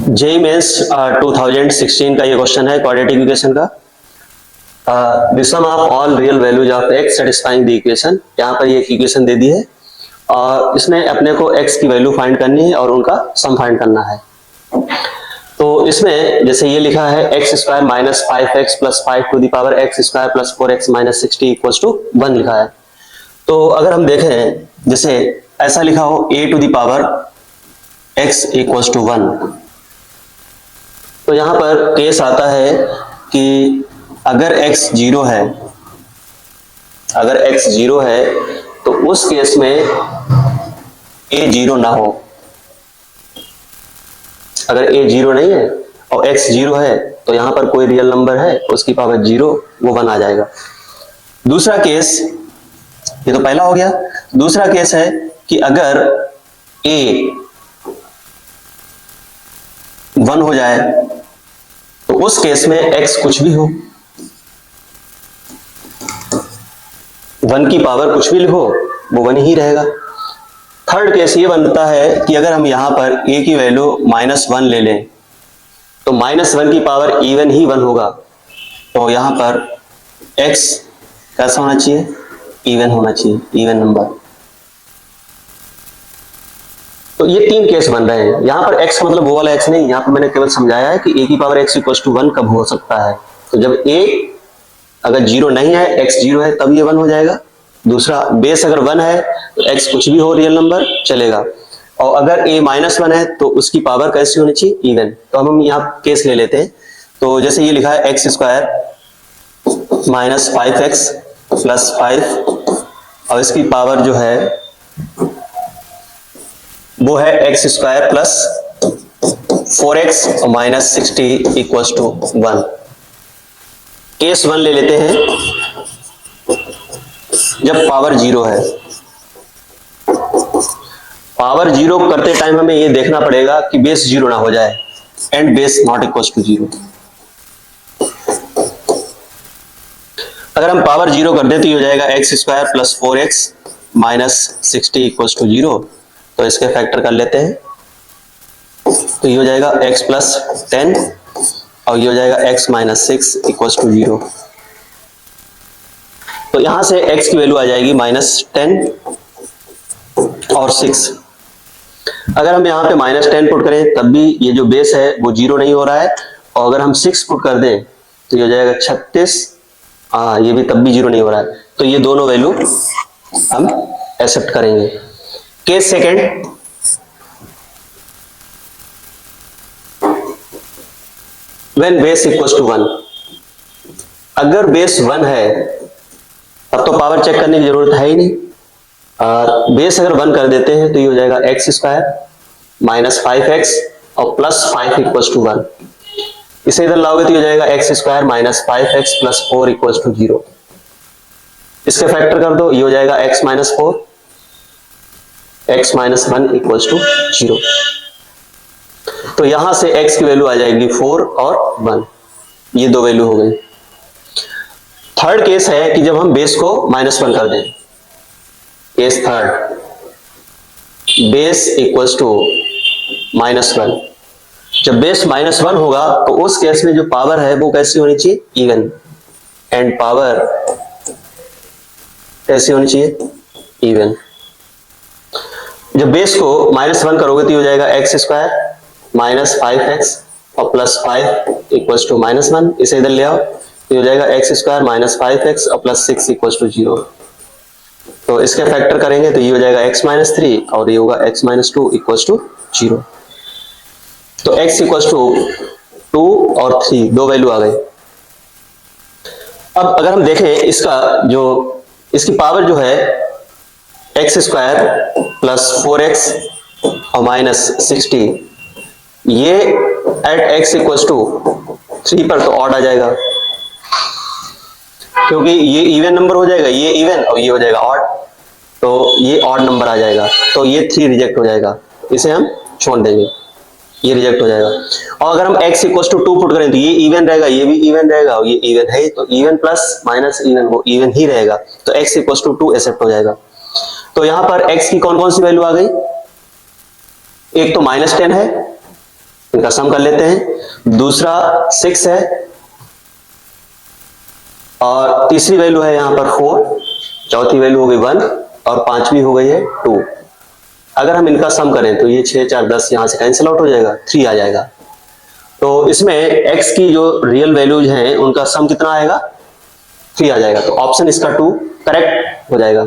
JEE mains 2016 का ये question है क्वाड्रेटिक इक्वेशन का। The sum of all real values of x satisfying the equation. यहाँ पर ये इक्वेशन दे दी है और इसमें अपने को एक्स की वैल्यू फाइंड करनी है और उनका सम फाइंड करना है। तो इसमें जैसे ये लिखा है x square minus 5x plus 5 to the power x square plus 4x minus 60 equals to 1 लिखा है। तो अगर हम देखें जैसे ऐसा लिखा हो a to the power x equals to 1, तो यहां पर केस आता है कि अगर x 0 है, अगर x 0 है तो उस केस में a 0 ना हो। अगर a 0 नहीं है और x 0 है तो यहां पर कोई रियल नंबर है उसकी पावर 0, वो 1 आ जाएगा। दूसरा केस, ये तो पहला हो गया। दूसरा केस है कि अगर a 1 हो जाए तो उस केस में x कुछ भी हो, 1 की पावर कुछ भी लिखो वो 1 ही रहेगा। थर्ड केस ये बनता है कि अगर हम यहां पर a की वैल्यू -1 ले लें तो -1 की पावर इवन ही 1 होगा। तो यहां पर x कैसा होना चाहिए? इवन होना चाहिए, इवन नंबर। तो ये 3 केस बन रहे हैं। यहां पर x मतलब वो वाला x नहीं, यहां पर मैंने केवल समझाया है कि a की पावर x इक्वल टू 1 कब हो सकता है। तो जब a अगर 0 नहीं है, x 0 है, तब ये 1 हो जाएगा। दूसरा, बेस अगर 1 है तो x कुछ भी हो रियल नंबर चलेगा। और अगर a -1 है तो उसकी पावर कैसी होनी चाहिए? इवन। तो हम यहाँ केस ले लेते हैं। तो जैसे ये लिखा है x square minus 5x plus 5 और इसकी पावर जो है वो है एक्स स्क्वायर प्लस 4x और माइनस 60 इक्वल्स टू 1। केस 1 ले लेते हैं जब पावर 0 है। पावर 0 करते टाइम हमें ये देखना पड़ेगा कि बेस 0 ना हो जाए, and base not equals to 0। अगर हम पावर 0 कर दे तो ये हो जाएगा x square plus 4x minus 60 equals to 0। तो इसके फैक्टर कर लेते हैं, तो ये हो जाएगा x प्लस 10 और ये हो जाएगा x माइनस 6 इक्वल्स टू 0। तो यहां से x की वैल्यू आ जाएगी -10 और 6। अगर हम यहां पे -10 पुट करें तब भी ये जो बेस है वो 0 नहीं हो रहा है, और अगर हम 6 पुट कर दें तो ये हो जाएगा 36। ये भी तब भी 0 नहीं हो रहा है। तो ये दोनों वैल्यू हम एक्सेप्ट करेंगे। Case second, when base equals to 1। अगर बेस 1 है तब तो पावर चेक करने की जरूरत है ही नहीं। बेस अगर 1 कर देते हैं तो ये हो जाएगा एक्स स्क्वायर माइनस 5x और प्लस 5 इक्वल्स टू 1। इसे इधर लाओगे तो ये हो जाएगा x square minus 5x plus 4 equals to 0। इसके फैक्टर कर दो, ये हो जाएगा x minus 4, x minus 1 equals to 0। तो यहां से x की वैल्यू आ जाएगी 4 और 1, ये दो वैल्यू हो गई। थर्ड केस है कि जब हम बेस को -1 कर दें। Case third, base equals to -1। जब बेस -1 होगा तो उस केस में जो पावर है वो कैसी होनी चाहिए? इवन। एंड पावर कैसी होनी चाहिए? इवन। जब बेस को -1 करोगे तो हो जाएगा एक्स स्क्वायर माइनस 5x और प्लस 5 इक्वल्स टू -1। इसे इधर ले आओ तो हो जाएगा एक्स स्क्वायर माइनस 5x और प्लस 6 इक्वल्स टू 0। तो इसके फैक्टर करेंगे तो ये हो जाएगा x माइनस 3 और ये होगा x माइनस 2 इक्वल्स टू 0। तो x इक्वल्स टू 2 और 3 दो वैल्यू आ गए। अब अगर हम देखें इसका जो इसकी पावर जो है एक्स स्क्वायर प्लस 4x और माइनस 60, ये एट x इक्वल्स टू 3 पर तो ऑड आ जाएगा, क्योंकि ये इवन नंबर हो जाएगा, ये इवन और ये हो जाएगा ऑड, तो ये ऑड नंबर आ जाएगा। तो ये 3 रिजेक्ट हो जाएगा, इसे हम छोड़ देंगे, ये रिजेक्ट हो जाएगा। और अगर हम x इक्वल्स टू 2 पुट करें तो ये इवन रहेगा, ये भी इवन रहेगा और ये इवन है, तो इवन प्लस माइनस इवन वो इवन ही रहेगा। तो x इक्वल्स टू 2 एक्सेप्ट हो जाएगा। तो यहां पर x की कौन कौन सी वैल्यू आ गई? एक तो -10 है, इनका सम कर लेते हैं। दूसरा 6 है और तीसरी वैल्यू है यहां पर 4, चौथी वैल्यू हो गई 1 और पांचवी हो गई है 2। अगर हम इनका सम करें तो ये 6 4 10 यहां से कैंसिल आउट हो जाएगा, 3 आ जाएगा। तो इसमें x की जो रियल वैल्यूज हैं उनका सम कितना आएगा, 3 आ जाएगा। तो ऑप्शन इसका 2 करेक्ट हो जाएगा।